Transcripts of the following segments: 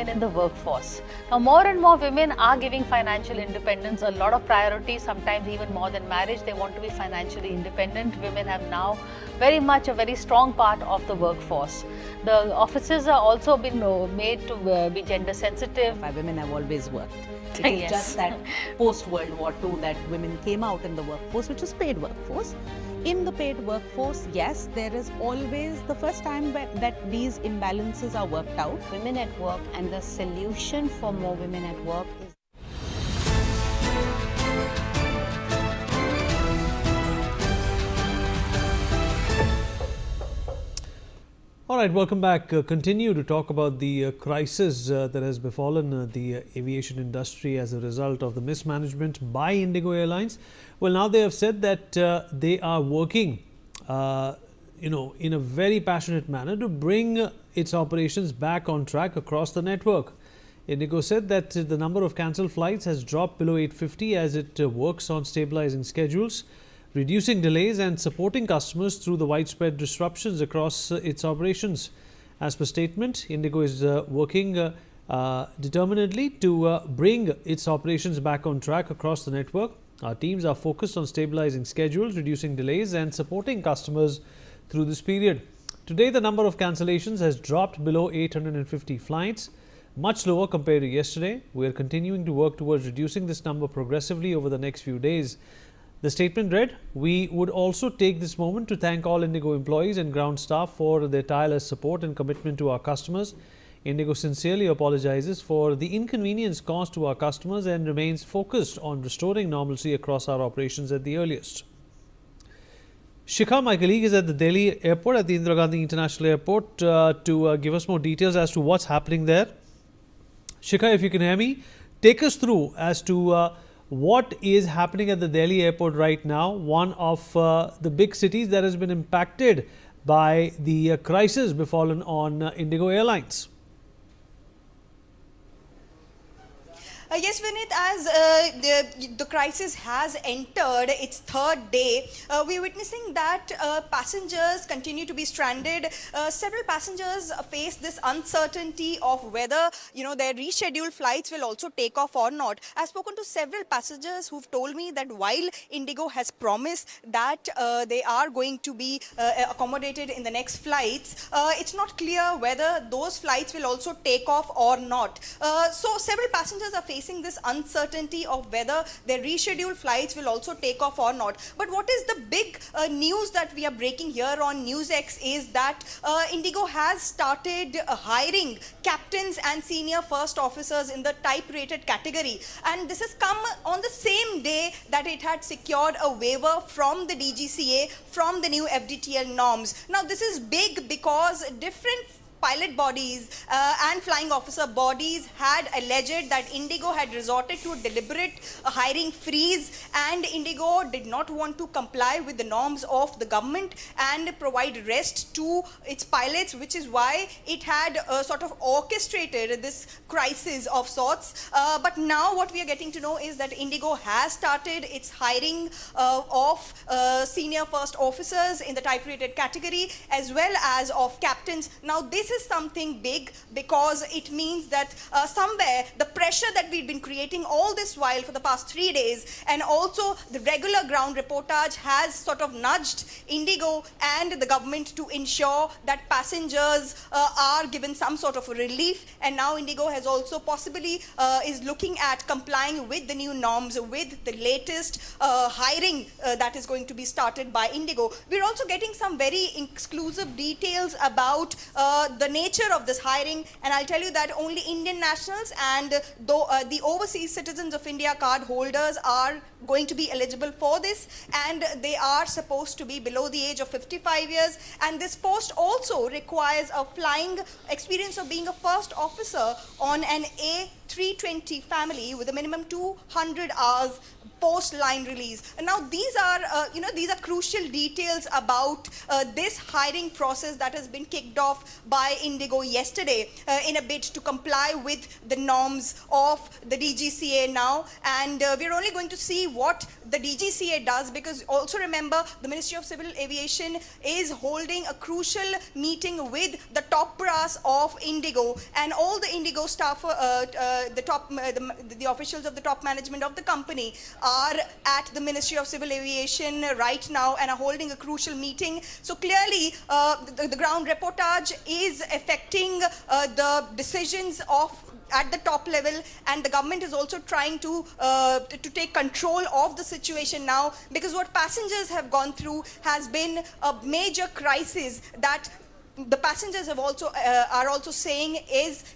women in the workforce. Now, more and more women are giving financial independence a lot of priority, sometimes even more than marriage. They want to be financially independent. Women have now very much a very strong part of the workforce. The offices are also been made to be gender sensitive. Women have always worked. It's Yes. just that post-World War II that women came out in the workforce, which is paid workforce. In the paid workforce, yes, there is always the first time that these imbalances are worked out. Women at work, and the solution for more women at work is All right, welcome back. Continue to talk about the crisis that has befallen the aviation industry as a result of the mismanagement by Indigo Airlines. Well, now they have said that they are working, in a very passionate manner to bring its operations back on track across the network. Indigo said that the number of cancelled flights has dropped below 850 as it works on stabilizing schedules, reducing delays and supporting customers through the widespread disruptions across its operations. As per statement, Indigo is working determinedly to bring its operations back on track across the network. Our teams are focused on stabilizing schedules, reducing delays and supporting customers through this period. Today, the number of cancellations has dropped below 850 flights, much lower compared to yesterday. We are continuing to work towards reducing this number progressively over the next few days. The statement read, "We would also take this moment to thank all Indigo employees and ground staff for their tireless support and commitment to our customers. Indigo sincerely apologizes for the inconvenience caused to our customers and remains focused on restoring normalcy across our operations at the earliest." Shikha, my colleague, is at the Delhi airport, at the Indira Gandhi International Airport, to give us more details as to what's happening there. Shikha, if you can hear me, take us through as to what is happening at the Delhi airport right now, one of the big cities that has been impacted by the crisis befallen on Indigo Airlines. Yes, Vinit, as the crisis has entered its third day, we're witnessing that passengers continue to be stranded. Several passengers face this uncertainty of whether, their rescheduled flights will also take off or not. I've spoken to several passengers who've told me that while Indigo has promised that they are going to be accommodated in the next flights, it's not clear whether those flights will also take off or not. So several passengers are facing this uncertainty of whether their rescheduled flights will also take off or not. But what is the big news that we are breaking here on NewsX is that Indigo has started hiring captains and senior first officers in the type-rated category. And this has come on the same day that it had secured a waiver from the DGCA from the new FDTL norms. Now, this is big because different pilot bodies and flying officer bodies had alleged that Indigo had resorted to a deliberate hiring freeze, and Indigo did not want to comply with the norms of the government and provide rest to its pilots, which is why it had sort of orchestrated this crisis of sorts. But now what we are getting to know is that Indigo has started its hiring of senior first officers in the type-rated category as well as of captains. Now, this is something big because it means that somewhere the pressure that we've been creating all this while for the past 3 days, and also the regular ground reportage, has sort of nudged Indigo and the government to ensure that passengers are given some sort of a relief. And now Indigo has also possibly is looking at complying with the new norms, with the latest hiring that is going to be started by Indigo. We're also getting some very exclusive details about the nature of this hiring, and I'll tell you that only Indian nationals and the overseas citizens of India card holders are going to be eligible for this, and they are supposed to be below the age of 55 years. And this post also requires a flying experience of being a first officer on an A320 family with a minimum 200 hours post-line release. And now these are, these are crucial details about this hiring process that has been kicked off by Indigo yesterday in a bid to comply with the norms of the DGCA now. And we're only going to see what the DGCA does, because also remember the Ministry of Civil Aviation is holding a crucial meeting with the top brass of Indigo, and all the Indigo staff, the officials of the top management of the company are at the Ministry of Civil Aviation right now and are holding a crucial meeting. So clearly the ground reportage is affecting the decisions of at the top level, and the government is also trying to take control of the situation now, because what passengers have gone through has been a major crisis that the passengers have also are also saying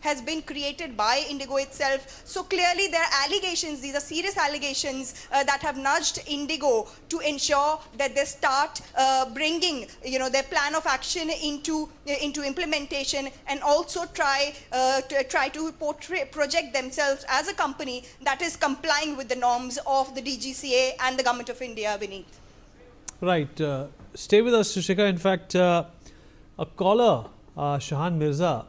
has been created by Indigo itself. So clearly there are allegations, these are serious allegations that have nudged Indigo to ensure that they start bringing their plan of action into implementation, and also try to project themselves as a company that is complying with the norms of the DGCA and the Government of India, Vineet. Right. Stay with us, Shishika. In fact, a caller, Shahan Mirza,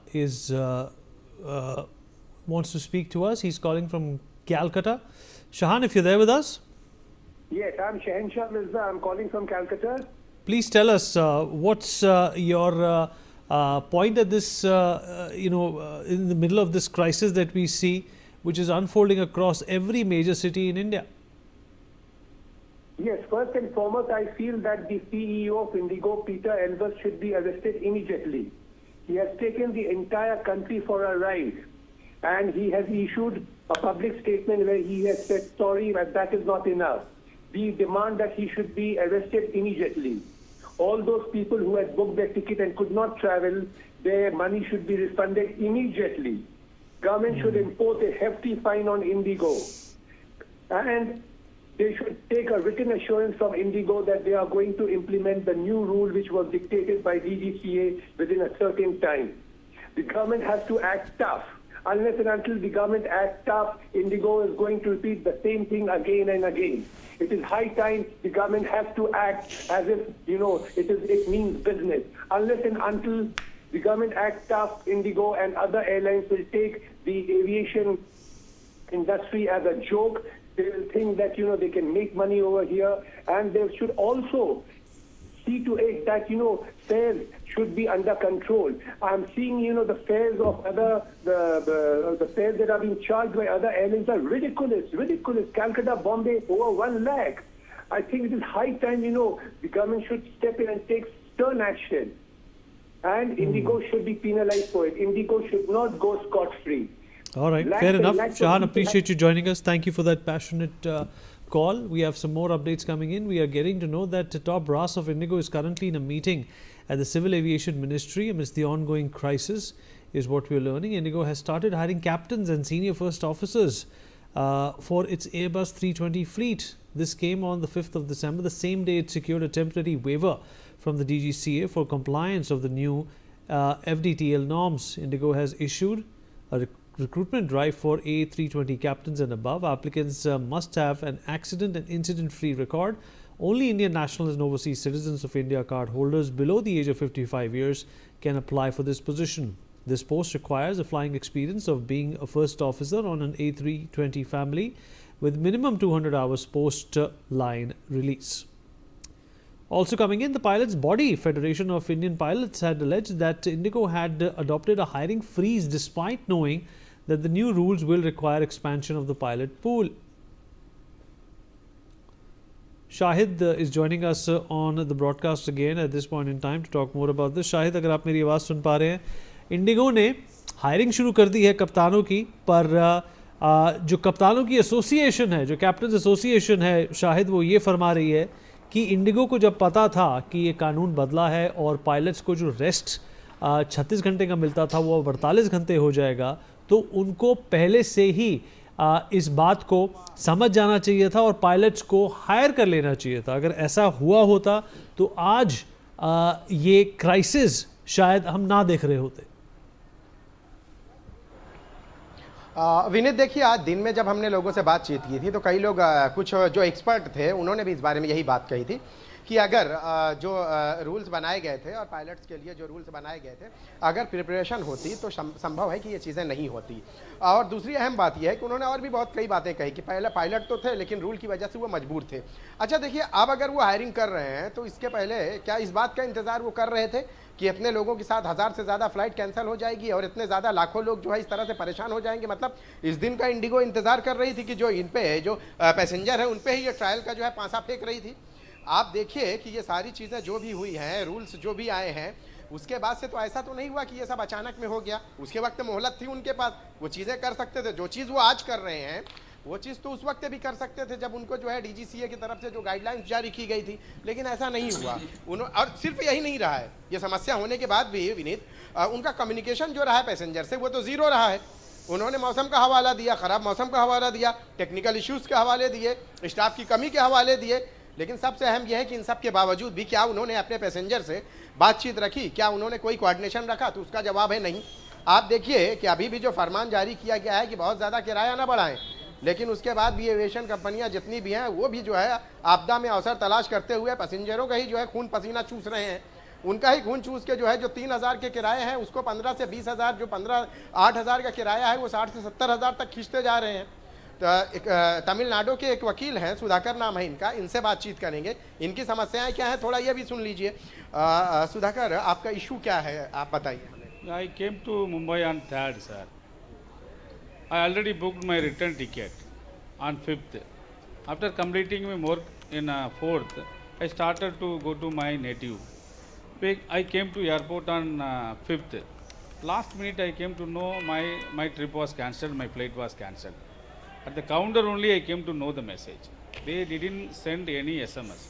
wants to speak to us. He's calling from Calcutta. Shahan, if you're there with us. Yes, I'm Shahan Mirza. I'm calling from Calcutta. Please tell us what's your point at this, in the middle of this crisis that we see, which is unfolding across every major city in India. Yes, first and foremost, I feel that the CEO of Indigo, Peter Elbers, should be arrested immediately. He has taken the entire country for a ride, and he has issued a public statement where he has said sorry, but that is not enough. We demand that he should be arrested immediately. All those people who had booked their ticket and could not travel, their money should be refunded immediately. Government should impose a hefty fine on Indigo, and they should take a written assurance from Indigo that they are going to implement the new rule which was dictated by DGCA within a certain time. The government has to act tough. Unless and until the government acts tough, Indigo is going to repeat the same thing again and again. It is high time the government has to act as if, it means business. Unless and until the government acts tough, Indigo and other airlines will take the aviation industry as a joke. They will think that, they can make money over here, and they should also see to it that, fares should be under control. I'm seeing, the fares of the fares that are being charged by other airlines are ridiculous. Calcutta, Bombay, over 1 lakh. I think it is high time, the government should step in and take stern action. And Indigo should be penalized for it. Indigo should not go scot-free. All right, fair enough. Shahan, appreciate you joining us. Thank you for that passionate call. We have some more updates coming in. We are getting to know that the top brass of Indigo is currently in a meeting at the Civil Aviation Ministry amidst the ongoing crisis, is what we are learning. Indigo has started hiring captains and senior first officers for its Airbus 320 fleet. This came on the 5th of December, the same day it secured a temporary waiver from the DGCA for compliance of the new FDTL norms. Indigo has issued a recruitment drive for A320 captains and above. Applicants must have an accident and incident-free record. Only Indian nationals and overseas citizens of India card holders below the age of 55 years can apply for this position. This post requires a flying experience of being a first officer on an A320 family with minimum 200 hours post-line release. Also coming in, the Pilots Body Federation of Indian Pilots had alleged that Indigo had adopted a hiring freeze despite knowing that the new rules will require expansion of the pilot pool. Shahid is joining us on the broadcast again at this point in time to talk more about this. Shahid, अगर आप मेरी आवाज़ सुन पा रहे हैं, Indigo ने hiring शुरू कर दी है कप्तानों की, पर जो कप्तानों की एसोसिएशन है, जो कैप्टन एसोसिएशन है, शाहिद, वो ये फरमा रही है कि इंडिगो को जब पता था कि ये कानून बदला है और पायलट्स को जो रेस्ट 36 घंटे का मिलता था वो 48 घंटे हो जाएगा, तो उनको पहले से ही इस बात को समझ जाना चाहिए था और पायलट्स को हायर कर लेना चाहिए था. अगर ऐसा हुआ होता तो आज ये क्राइसिस शायद हम ना देख रहे होते. विनीत, देखिए, आज दिन में जब हमने लोगों से बातचीत की थी तो कई लोग, कुछ जो एक्सपर्ट थे, उन्होंने भी इस बारे में यही बात कही थी कि अगर जो रूल्स बनाए गए थे और पायलट्स के लिए जो रूल्स बनाए गए थे, अगर प्रिपरेशन होती तो संभव है कि ये चीज़ें नहीं होती। और दूसरी अहम बात यह है कि उन्होंने और भी बहुत कई बातें कही कि पहले पायलट तो थे लेकिन रूल की वजह से वो मजबूर थे। अच्छा देखिए, अब अगर वो हायरिंग कर रहे हैं तो इसके पहले क्या इस बात का इंतज़ार वो कर रहे थे कि इतने लोगों के साथ 1000 से ज़्यादा फ्लाइट कैंसिल हो जाएगी और इतने ज़्यादा लाखों लोग जो है इस तरह से परेशान हो जाएंगे? मतलब इस दिन का इंडिगो इंतज़ार कर रही थी कि जो इन पे जो पैसेंजर है उन पे ही ये ट्रायल का जो है पासा फेंक रही थी। आप देखिए कि ये सारी चीज़ें जो भी हुई हैं, रूल्स जो भी आए हैं, उसके बाद से तो ऐसा तो नहीं हुआ कि ये सब अचानक में हो गया। उसके वक्त मोहलत थी उनके पास, वो चीज़ें कर सकते थे। जो चीज़ वो आज कर रहे हैं वो चीज़ तो उस वक्त भी कर सकते थे जब उनको जो है DGCA की तरफ से जो गाइडलाइंस जारी की गई थी, लेकिन ऐसा नहीं हुआ। और सिर्फ यही नहीं रहा है, ये समस्या होने के बाद भी विनीत, उनका कम्युनिकेशन जो रहा है पैसेंजर से वो तो ज़ीरो रहा है। उन्होंने मौसम का हवाला दिया, ख़राब मौसम का हवाला दिया, टेक्निकल इश्यूज़ के हवाले दिए, स्टाफ की कमी के हवाले दिए, लेकिन सबसे अहम यह है कि इन सब के बावजूद भी क्या उन्होंने अपने पैसेंजर से बातचीत रखी, क्या उन्होंने कोई कोऑर्डिनेशन रखा? तो उसका जवाब है नहीं। आप देखिए कि अभी भी जो फरमान जारी किया गया है कि बहुत ज़्यादा किराया ना बढ़ाएं, लेकिन उसके बाद भी एविएशन कंपनियां जितनी भी हैं वो भी जो है आपदा में अवसर तलाश करते हुए पैसेंजरों का ही जो है खून पसीना चूस रहे हैं। उनका ही खून चूस के जो है जो 3000 के किराए हैं उसको 15 से 20,000, जो 8,000 का किराया है वो 60 से 70,000 तक खींचते जा रहे हैं। तो तमिलनाडु के एक वकील हैं, सुधाकर नाम है इनका, इनसे बातचीत करेंगे। इनकी समस्याएं क्या हैं थोड़ा ये भी सुन लीजिए। सुधाकर, आपका इशू क्या है, आप बताइए। I came to Mumbai on 3rd, sir. I already booked my return ticket on 5th. After completing my work in 4th, I started to go to my native. I came to airport on 5th. Last minute I came to know my trip was cancelled, my flight was cancelled. At the counter only I came to know the message. They didn't send any SMS.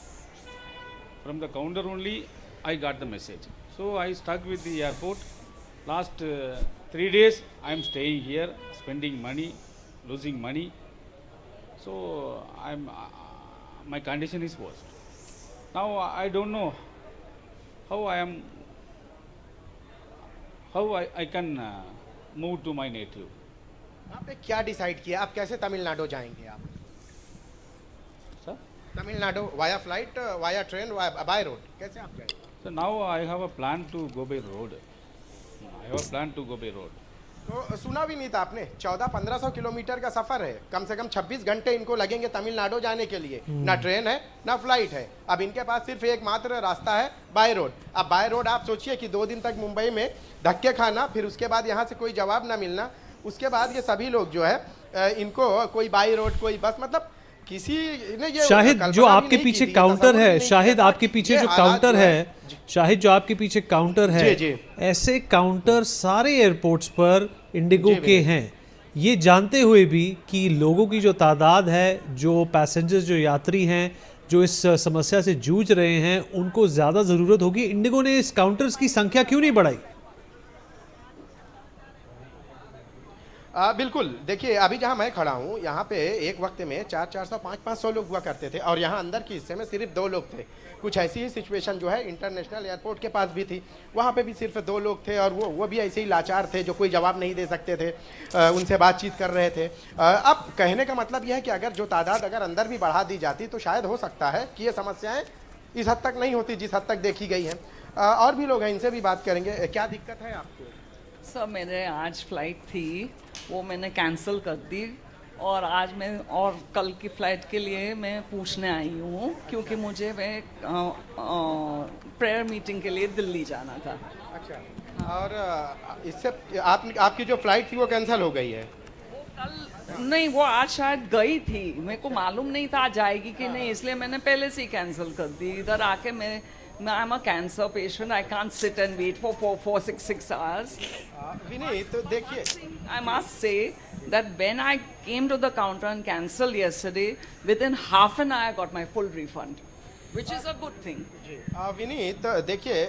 From the counter only I got the message. So I stuck with the airport. Last 3 days I am staying here, spending money, losing money. So my condition is worse. Now I don't know how I can move to my native. आपने क्या decide किया? आप कैसे तमिलनाडु जाएंगे? आप Sir? Tamil Nadu via flight, via train, by road, कैसे आप जाएंगे? So now I have a plan to go by road. I have a plan to go by road. तो सुना भी नहीं था आपने, 1400-1500 किलोमीटर का सफ़र है, कम से कम 26 घंटे इनको लगेंगे तमिलनाडु जाने के लिए। ना ट्रेन है ना फ्लाइट है। अब इनके पास सिर्फ एकमात्र रास्ता है बाय रोड। अब बाय रोड आप सोचिए कि 2 दिन तक मुंबई में धक्के खाना, फिर उसके बाद यहाँ से कोई जवाब ना मिलना, उसके बाद ये सभी लोग जो है इनको कोई बाई रोड, कोई बस, मतलब किसी ने ये शाहिद जो आपके पीछे काउंटर है, शाहिद आपके पीछे जो काउंटर है, शाहिद जो आपके पीछे काउंटर है, ऐसे काउंटर सारे एयरपोर्ट्स पर इंडिगो के हैं। ये जानते हुए भी कि लोगों की जो तादाद है, जो पैसेंजर्स, जो यात्री हैं, जो इस समस्या से जूझ रहे हैं, उनको ज़्यादा ज़रूरत होगी, इंडिगो ने इस काउंटर्स की संख्या क्यों नहीं बढ़ाई? बिल्कुल, देखिए अभी जहाँ मैं खड़ा हूँ यहाँ पे एक वक्त में 400, 500 लोग हुआ करते थे और यहाँ अंदर के हिस्से में सिर्फ 2 लोग थे। कुछ ऐसी ही सिचुएशन जो है इंटरनेशनल एयरपोर्ट के पास भी थी, वहाँ पे भी सिर्फ 2 लोग थे और वो भी ऐसे ही लाचार थे जो कोई जवाब नहीं दे सकते थे, उनसे बातचीत कर रहे थे। अब कहने का मतलब यह है कि अगर जो तादाद अगर अंदर भी बढ़ा दी जाती तो शायद हो सकता है कि ये समस्याएँ इस हद तक नहीं होती जिस हद तक देखी गई हैं। और भी लोग हैं, इनसे भी बात करेंगे। क्या दिक्कत है आपको? सर मेरे आज फ्लाइट थी, वो मैंने कैंसिल कर दी और आज मैं और कल की फ़्लाइट के लिए मैं पूछने आई हूँ क्योंकि मुझे प्रेयर मीटिंग के लिए दिल्ली जाना था। अच्छा, और इससे आपकी जो फ़्लाइट थी वो कैंसिल हो गई है? वो कल नहीं, वो आज शायद गई थी, मेरे को मालूम नहीं था जाएगी कि नहीं, इसलिए मैंने पहले से ही कैंसिल कर दी। इधर आके I'm a cancer patient. I can't sit and wait for 6 hours. Vineet, तो देखिए, I must say that when I came to the counter and cancelled yesterday, within half an hour I got my full refund, which is a good thing. Vineet देखिए,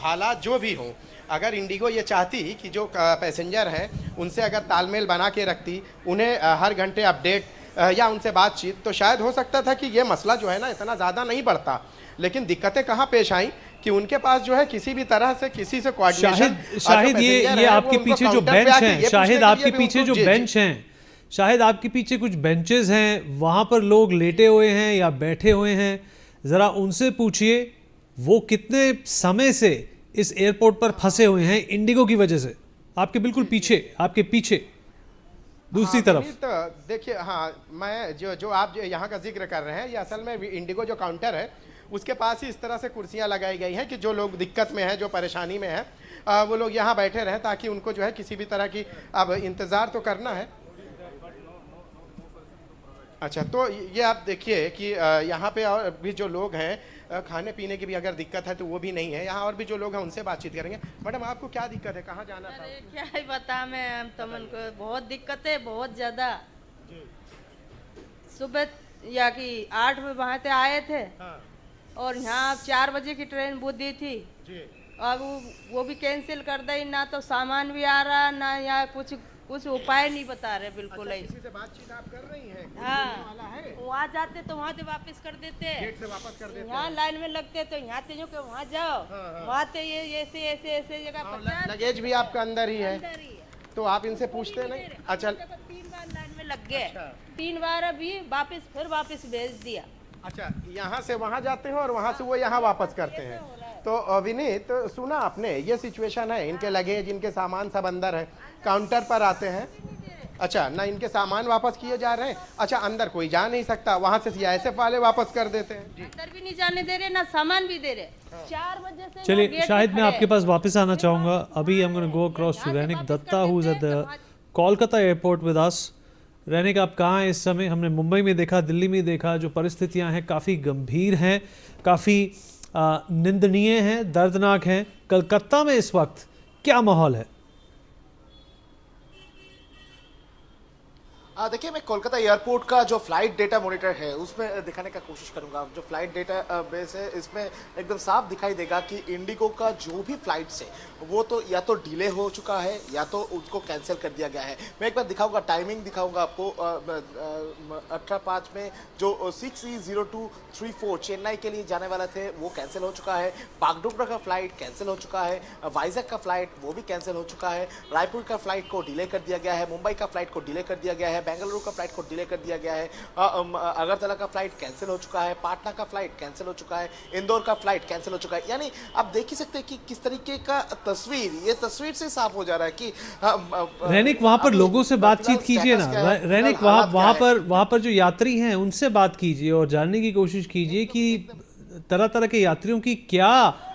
हालात जो भी हों, अगर Indigo ये चाहती कि जो पैसेंजर हैं उनसे अगर तालमेल बना के रखती, उन्हें हर घंटे अपडेट या उनसे बातचीत, तो शायद हो सकता था कि ये मसला जो है ना इतना ज़्यादा नहीं बढ़ता। लेकिन दिक्कतें कहाँ पेश आई कि उनके पास जो है किसी भी तरह से किसी से कोऑर्डिनेशन। शाहिद ये आपके पीछे जो बेंच हैं, शाहिद आपके पीछे जो बेंच हैं, शाहिद आपके पीछे कुछ बेंचेस हैं, वहाँ पर लोग लेटे हुए हैं या बैठे हुए हैं। ज़रा उनसे पूछिए वो कितने समय से इस एयरपोर्ट पर फंसे हुए हैं इंडिगो की वजह से। आपके बिल्कुल पीछे, आपके पीछे दूसरी तरफ। विनीत, देखिए, हाँ, मैं जो आप यहाँ का जिक्र कर रहे हैं, ये असल में इंडिगो जो काउंटर है उसके पास ही इस तरह से कुर्सियाँ लगाई गई हैं कि जो लोग दिक्कत में हैं, जो परेशानी में हैं, वो लोग यहाँ बैठे रहें, ताकि उनको जो है किसी भी तरह की, अब इंतज़ार तो करना है। अच्छा, तो ये आप देखिए कि यहाँ पे और भी जो लोग हैं, खाने पीने की भी अगर दिक्कत है तो वो भी नहीं है। यहाँ और भी जो लोग हैं उनसे बातचीत करेंगे। मैडम, आपको क्या दिक्कत है, कहाँ जाना था? अरे क्या ही बता मैं, हम तमन को बहुत दिक्कत है, बहुत ज़्यादा। सुबह या कि 8 बजे वहाँ से आए थे, हाँ। और यहाँ 4 बजे की ट्रेन बुक दी थी। जी। अब वो भी कैंसिल कर दी, ना तो सामान भी आ रहा, ना यहाँ कुछ उपाय नहीं बता रहे बिल्कुल। अच्छा, किसी से बातचीत आप कर रही हैं? हाँ, वाला है? वहाँ जाते तो वहाँ से वापस कर देते, गेट से वापस कर देते यहाँ लाइन में लगते तो यहाँ से के वहाँ जाओ, वहाँ से ये ऐसे ऐसे ऐसे जगह पर लगेज भी आपका अंदर ही है, तो आप इनसे पूछते नहीं? अच्छा, 3 बार लाइन में लग गए, 3 बार अभी फिर वापस भेज दिया। अच्छा, यहाँ से वहाँ जाते हैं और वहाँ से वो यहाँ वापस करते हैं। तो विनीत, सुना आपने, ये सिचुएशन है, इनके लगेज, इनके सामान सब अंदर है, काउंटर पर आते हैं। अच्छा, ना इनके सामान वापस किए जा रहे हैं। अच्छा, अंदर कोई जा नहीं सकता, वहाँ से सीआईएसएफ वाले वापस कर देते हैं। अंदर भी नहीं जाने दे रहे, ना सामान भी दे रहे। 4 बजे से चलिए, शायद मैं आपके पास वापस आना चाहूँगा। अभी I'm going to go across to Rainik Dutta who is at the Kolkata airport with us। Rainik, आप कहाँ हैं इस समय? हमने मुंबई में देखा, दिल्ली में देखा, जो परिस्थितियाँ हैं काफ़ी गंभीर हैं, काफ़ी निंदनीय हैं, दर्दनाक हैं। कलकत्ता में इस वक्त क्या माहौल है? देखिए, मैं कोलकाता एयरपोर्ट का जो फ्लाइट डेटा मॉनिटर है उसमें दिखाने का कोशिश करूंगा। जो फ्लाइट डेटा बेस है इसमें एकदम साफ दिखाई देगा कि इंडिगो का जो भी फ्लाइट्स है वो तो या तो डिले हो चुका है या तो उसको कैंसिल कर दिया गया है। मैं एक बार दिखाऊंगा, टाइमिंग दिखाऊंगा आपको। 18/5 में जो 6E0234 चेन्नई के लिए जाने वाला थे वो कैंसिल हो चुका है। बागडोगरा का फ्लाइट कैंसिल हो चुका है। वाइजैक का फ्लाइट वो भी कैंसिल हो चुका है। रायपुर का फ्लाइट को डिले कर दिया गया है। मुंबई का फ्लाइट को डिले कर दिया गया है। बेंगलुरु का फ्लाइट को डिले कर दिया गया है। अगरतला का फ्लाइट कैंसिल हो चुका है। पाटना का फ्लाइट कैंसिल हो चुका है। इंदौर का फ्लाइट कैंसिल हो चुका है। यानी आप देख ही सकते हैं कि किस तरीके का ये तस्वीर से साफ हो जा रहा है कि रैनिक, वहाँ पर लोगों से बातचीत कीजिए ना। रैनिक, वहाँ पर जो यात्री हैं उनसे बात कीजिए और जानने की कोशिश कीजिए कि तरह तरह के यात्रियों की क्या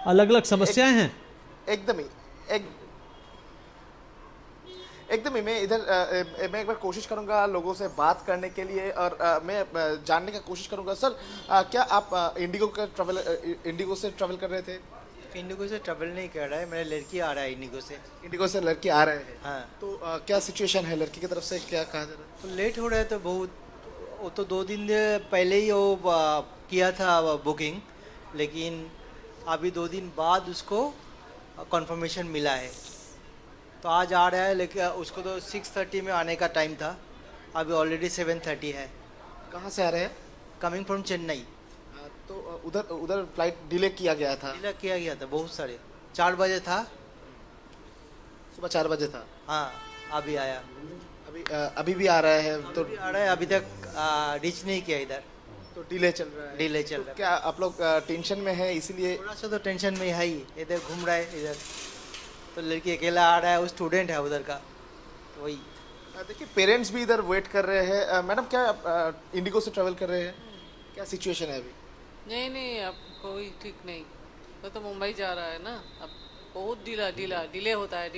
अलग अलग समस्याएं हैं। एकदम ही मैं एक बार कोशिश करूंगा लोगों से बात करने के लिए और मैं जानने का कोशिश करूंगा। सर, क्या आप इंडिगो से ट्रैवल कर रहे थे? इंडिगो से ट्रैवल नहीं कर रहा है, मेरा लड़की आ रहा है इंडिगो से लड़की आ रहे हैं। हाँ। तो क्या सिचुएशन है, लड़की की तरफ से क्या कहा जा रहा है? तो लेट हो रहा है तो बहुत, वो तो 2 दिन पहले ही वो किया था बुकिंग, लेकिन अभी 2 दिन बाद उसको कंफर्मेशन मिला है तो आज आ रहा है। लेकिन उसको तो 6:30 में आने का टाइम था, अभी ऑलरेडी 7:30 है। कहाँ से आ रहे हैं? Coming from Chennai. तो उधर फ्लाइट डिले किया गया था? डिले किया गया था बहुत सारे। 4 बजे था, सुबह 4 बजे था। हाँ, अभी आया। अभी भी आ रहा है? तो आ रहा है, अभी तक रीच नहीं किया इधर, तो डिले चल रहा है। डिले चल रहा है। क्या आप लोग टेंशन में है? इसीलिए थोड़ा सा तो टेंशन में है ही। इधर घूम रहा है, इधर तो लड़की अकेला आ रहा है, वो स्टूडेंट है उधर का, तो वही। देखिए, पेरेंट्स भी इधर वेट कर रहे हैं। मैडम, क्या आप इंडिगो से ट्रैवल कर रहे हैं? क्या सिचुएशन है अभी? नहीं, अब कोई ठीक नहीं। तो मुंबई जा रहा है ना, अब बहुत डिले होता है।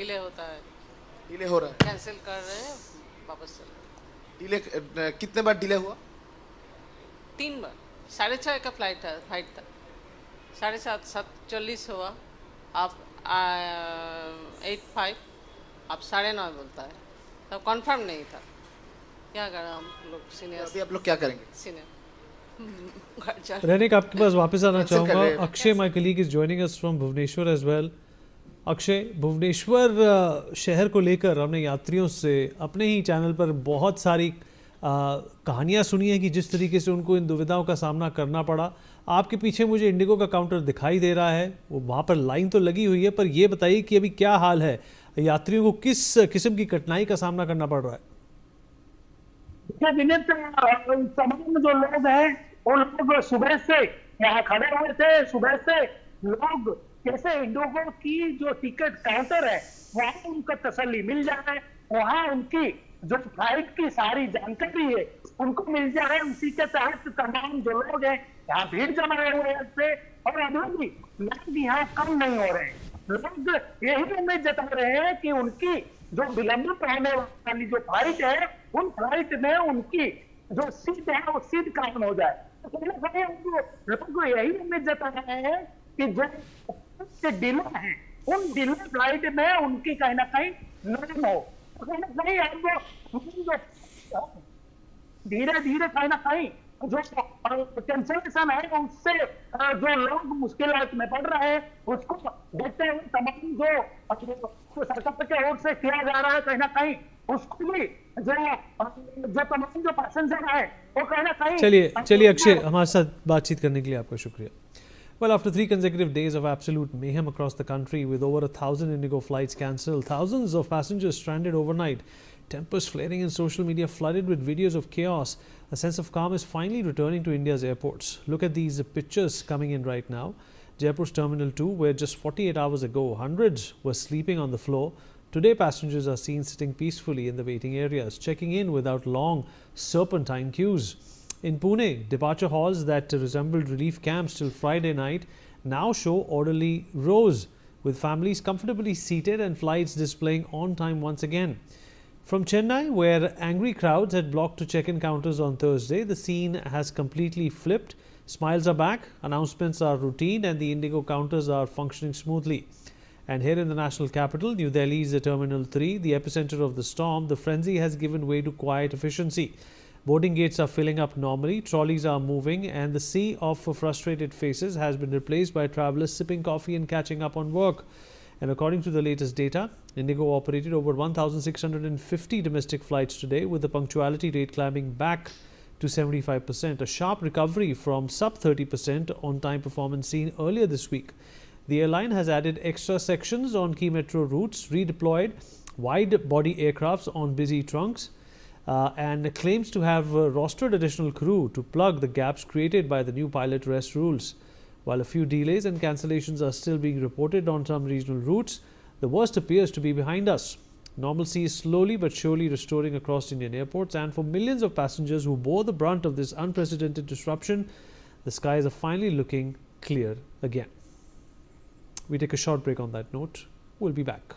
डिले हो रहा है, कैंसिल कर रहे हैं, वापस चल। डिले कितने बार डिले हुआ? 3 बार। 6:30 का फ्लाइट था 7:30, 7:40 हुआ। आप 8:05, आप 9:30 बोलता है, तब कंफर्म नहीं था। क्या करें हम लोग सीनियर? अभी आप लोग क्या करेंगे? सीनियर रैनिक, आपके पास वापस आना चाहूँगा। Akshay, my colleague, is joining us from Bhubaneswar as well. Akshay, Bhubaneswar शहर को लेकर हमने यात्रियों से अपने ही चैनल पर बहुत सारी कहानियाँ सुनी हैं कि जिस तरीके से उनको इन दुविधाओं का सामना करना पड़ा। आपके पीछे मुझे इंडिगो का काउंटर दिखाई दे रहा है, वो वहाँ पर लाइन तो लगी हुई है, पर ये बताइए कि अभी क्या हाल है, यात्रियों को किस किस्म की कठिनाई का सामना करना पड़ रहा है? तमाम जो लोग हैं वो लोग सुबह से यहाँ खड़े हुए थे सुबह से लोग, कैसे इंडिगो की जो टिकट काउंटर है वहाँ उनको तसल्ली मिल जाए, वहाँ उनकी जो फ्लाइट की सारी जानकारी है उनको मिल जाए, उसी के तहत तमाम जो लोग हैं यहाँ भीड़ जमा हुए हैं से, और अभी भी लोग यहाँ कम नहीं हो रहे हैं। लोग यही उम्मीद जता रहे हैं कि उनकी जो विलंबित होने वाली जो फ्लाइट है उन फ्लाइट में उनकी जो सीट है वो सीट कायम हो जाए। तो कहीं ना कहीं लोग यही उम्मीद जता रहे हैं कि जो डिले है उन डिले फ्लाइट में उनकी कहीं ना कहीं नरम हो, तो कहीं ना कहीं अब धीरे धीरे कहीं ना कहीं जो कैंसलेशन है उससे जो लोग मुश्किलात में पड़ रहे हैं उसको देखते हुए तमाम जो सरकार के ओर से किया जा रहा है कहीं ना कहीं उसको भी जो तमाम जो पैसेंजर है वो कहीं ना कहीं चलिए अक्षय, हमारे साथ बातचीत करने के लिए आपका शुक्रिया। Well, after 3 consecutive days of absolute mayhem across the country with over 1,000 Indigo flights cancelled, thousands of passengers stranded overnight, tempers flaring and social media flooded with videos of chaos, a sense of calm is finally returning to India's airports. Look at these pictures coming in right now. Jaipur's Terminal 2, where just 48 hours ago, hundreds were sleeping on the floor. Today, passengers are seen sitting peacefully in the waiting areas, checking in without long serpentine queues. In Pune, departure halls that resembled relief camps till Friday night now show orderly rows, with families comfortably seated and flights displaying on time once again. From Chennai, where angry crowds had blocked to check-in counters on Thursday, the scene has completely flipped. Smiles are back, announcements are routine, and the Indigo counters are functioning smoothly. And here in the national capital, New Delhi's Terminal 3, the epicenter of the storm, the frenzy has given way to quiet efficiency. Boarding gates are filling up normally, trolleys are moving, and the sea of frustrated faces has been replaced by travellers sipping coffee and catching up on work. And according to the latest data, Indigo operated over 1,650 domestic flights today, with the punctuality rate climbing back to 75%, a sharp recovery from sub 30% on-time performance seen earlier this week. The airline has added extra sections on key metro routes, redeployed wide-body aircrafts on busy trunks, and claims to have rostered additional crew to plug the gaps created by the new pilot rest rules. While a few delays and cancellations are still being reported on some regional routes, the worst appears to be behind us. Normalcy is slowly but surely restoring across Indian airports, and for millions of passengers who bore the brunt of this unprecedented disruption, the skies are finally looking clear again. We take a short break on that note. We'll be back.